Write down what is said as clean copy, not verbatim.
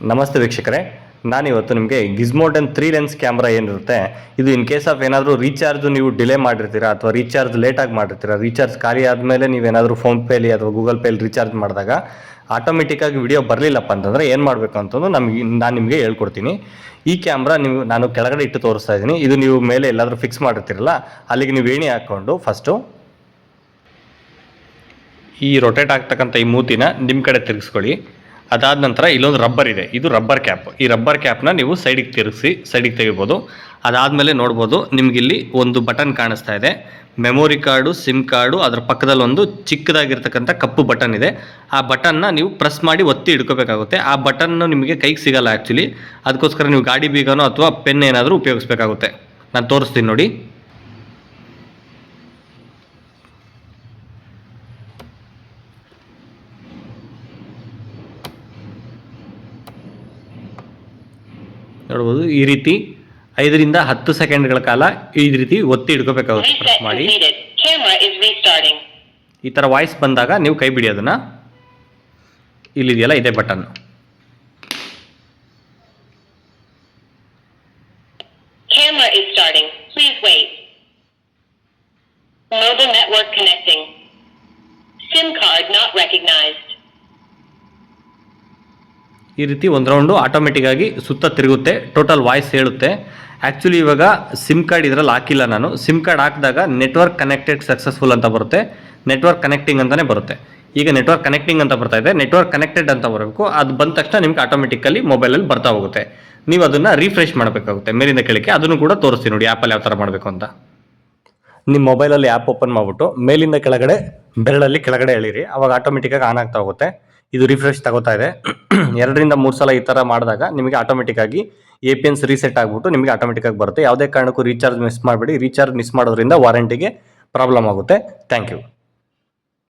ನಮಸ್ತೆ ವೀಕ್ಷಕರೇ, ನಾನಿವತ್ತು ನಿಮಗೆ ಗಿಜ್ಮೋ 10 3 ಲೆನ್ಸ್ ಕ್ಯಾಮ್ರಾ ಏನಿರುತ್ತೆ ಇದು ಇನ್ ಕೇಸ್ ಆಫ್ ಏನಾದರೂ ರೀಚಾರ್ಜ್ ನೀವು ಡಿಲೇ ಮಾಡಿರ್ತೀರಾ ಅಥವಾ ರೀಚಾರ್ಜ್ ಲೇಟಾಗಿ ಮಾಡಿರ್ತೀರಾ, ರೀಚಾರ್ಜ್ ಖಾಲಿ ಆದಮೇಲೆ ನೀವೇನಾದರೂ ಫೋನ್ಪೇಲಿ ಅಥವಾ ಗೂಗಲ್ ಪೇಲಿ ರೀಚಾರ್ಜ್ ಮಾಡಿದಾಗ ಆಟೋಮೆಟಿಕ್ಕಾಗಿ ವಿಡಿಯೋ ಬರಲಿಲ್ಲಪ್ಪ ಅಂತಂದರೆ ಏನು ಮಾಡಬೇಕು ಅಂತಂದು ನಾನು ನಿಮಗೆ ಹೇಳ್ಕೊಡ್ತೀನಿ. ಈ ಕ್ಯಾಮ್ರಾ ನಾನು ಕೆಳಗಡೆ ಇಟ್ಟು ತೋರಿಸ್ತಾ ಇದ್ದೀನಿ. ಇದು ನೀವು ಮೇಲೆ ಎಲ್ಲಾದರೂ ಫಿಕ್ಸ್ ಮಾಡಿರ್ತೀರಲ್ಲ, ಅಲ್ಲಿಗೆ ನೀವು ಏಣಿ ಹಾಕ್ಕೊಂಡು ಫಸ್ಟು ಈ ರೊಟೇಟ್ ಆಗ್ತಕ್ಕಂಥ ಈ ಮೂತಿನ ನಿಮ್ಮ ಕಡೆ ತಿರುಗಿಸ್ಕೊಳ್ಳಿ. ಅದಾದ ನಂತರ ಇಲ್ಲೊಂದು ರಬ್ಬರ್ ಇದೆ, ಇದು ರಬ್ಬರ್ ಕ್ಯಾಪ್. ಈ ರಬ್ಬರ್ ಕ್ಯಾಪ್ನ ನೀವು ಸೈಡಿಗೆ ತಿರುಗಿಸಿ ಸೈಡಿಗೆ ತೆಗಿಬೋದು. ಅದಾದಮೇಲೆ ನೋಡ್ಬೋದು ನಿಮಗಿಲ್ಲಿ ಒಂದು ಬಟನ್ ಕಾಣಿಸ್ತಾ ಇದೆ, ಮೆಮೊರಿ ಕಾರ್ಡು, ಸಿಮ್ ಕಾರ್ಡು, ಅದರ ಪಕ್ಕದಲ್ಲಿ ಒಂದು ಚಿಕ್ಕದಾಗಿರ್ತಕ್ಕಂಥ ಕಪ್ಪು ಬಟನ್ ಇದೆ. ಆ ಬಟನ್ನ ನೀವು ಪ್ರೆಸ್ ಮಾಡಿ ಒತ್ತಿ ಹಿಡ್ಕೋಬೇಕಾಗುತ್ತೆ. ಆ ಬಟನ್ನು ನಿಮಗೆ ಕೈಗೆ ಸಿಗಲ್ಲ ಆ್ಯಕ್ಚುಲಿ, ಅದಕ್ಕೋಸ್ಕರ ನೀವು ಗಾಡಿ ಬೀಗನೋ ಅಥವಾ ಪೆನ್ ಏನಾದರೂ ಉಪಯೋಗಿಸ್ಬೇಕಾಗುತ್ತೆ. ನಾನು ತೋರಿಸ್ತೀನಿ ನೋಡಿ. ನೋಡ್ಬೋದು ಈ ರೀತಿ 5 ರಿಂದ 10 ಸೆಕೆಂಡ್ಗಳ ಕಾಲ ಈ ರೀತಿ ಒತ್ತಿ ಹಿಡ್ಕೋಬೇಕಾಗುತ್ತೆ ಪ್ರೆಸ್ ಮಾಡಿ. ಈ ಥರ ವಾಯ್ಸ್ ಬಂದಾಗ ನೀವು ಕೈ ಬಿಡಿ, ಅದನ್ನು ಇಲ್ಲಿದೆಯಲ್ಲ ಇದೇ ಬಟನ್. ಈ ರೀತಿ ಒಂದು ರೌಂಡು ಆಟೋಮೆಟಿಕ್ಕಾಗಿ ಸುತ್ತ ತಿರುಗುತ್ತೆ, ಟೋಟಲ್ ವಾಯ್ಸ್ ಹೇಳುತ್ತೆ. ಆ್ಯಕ್ಚುಲಿ ಇವಾಗ ಸಿಮ್ ಕಾರ್ಡ್ ಇದರಲ್ಲಿ ಹಾಕಿಲ್ಲ ನಾನು. ಸಿಮ್ ಕಾರ್ಡ್ ಹಾಕಿದಾಗ ನೆಟ್ವರ್ಕ್ ಕನೆಕ್ಟೆಡ್ ಸಕ್ಸಸ್ಫುಲ್ ಅಂತ ಬರುತ್ತೆ, ನೆಟ್ವರ್ಕ್ ಕನೆಕ್ಟಿಂಗ್ ಅಂತಲೇ ಬರುತ್ತೆ. ಈಗ ನೆಟ್ವರ್ಕ್ ಕನೆಕ್ಟಿಂಗ್ ಅಂತ ಬರ್ತಾ ಇದೆ, ನೆಟ್ವರ್ಕ್ ಕನೆಕ್ಟೆಡ್ ಅಂತ ಬರಬೇಕು. ಅದು ಬಂದ ತಕ್ಷಣ ನಿಮ್ಗೆ ಆಟೋಮೆಟಿಕಲಿ ಮೊಬೈಲಲ್ಲಿ ಬರ್ತಾ ಹೋಗುತ್ತೆ. ನೀವು ಅದನ್ನು ರಿಫ್ರೆಶ್ ಮಾಡಬೇಕಾಗುತ್ತೆ ಮೇಲಿಂದ ಕೆಳಕ್ಕೆ. ಅದನ್ನು ಕೂಡ ತೋರಿಸ್ತೀನಿ ನೋಡಿ ಆ್ಯಪಲ್ಲಿ ಯಾವ ಥರ ಮಾಡಬೇಕು ಅಂತ. ನಿಮ್ಮ ಮೊಬೈಲಲ್ಲಿ ಆ್ಯಪ್ ಓಪನ್ ಮಾಡಿಬಿಟ್ಟು ಮೇಲಿಂದ ಕೆಳಗಡೆ ಬೆರಳಲ್ಲಿ ಕೆಳಗಡೆ ಎಳೀರಿ, ಅವಾಗ ಆಟೋಮೆಟಿಕ್ಕಾಗಿ ಆನ್ ಆಗ್ತಾ ಹೋಗುತ್ತೆ. ಇದು ರಿಫ್ರೆಶ್ ತಗೋತಾ ಇದೆ. 2 ರಿಂದ 3 ಸಲ ಈ ಥರ ಮಾಡಿದಾಗ ನಿಮಗೆ ಆಟೋಮೆಟಿಕ್ಕಾಗಿ APNs ರೀಸೆಟ್ ಆಗಿಬಿಟ್ಟು ನಿಮಗೆ ಆಟೋಮೆಟಿಕ್ಕಾಗಿ ಬರುತ್ತೆ. ಯಾವುದೇ ಕಾರಣಕ್ಕೂ ರೀಚಾರ್ಜ್ ಮಿಸ್ ಮಾಡಬೇಡಿ. ರೀಚಾರ್ಜ್ ಮಿಸ್ ಮಾಡೋದ್ರಿಂದ ವಾರಂಟಿಗೆ ಪ್ರಾಬ್ಲಮ್ ಆಗುತ್ತೆ. Thank you.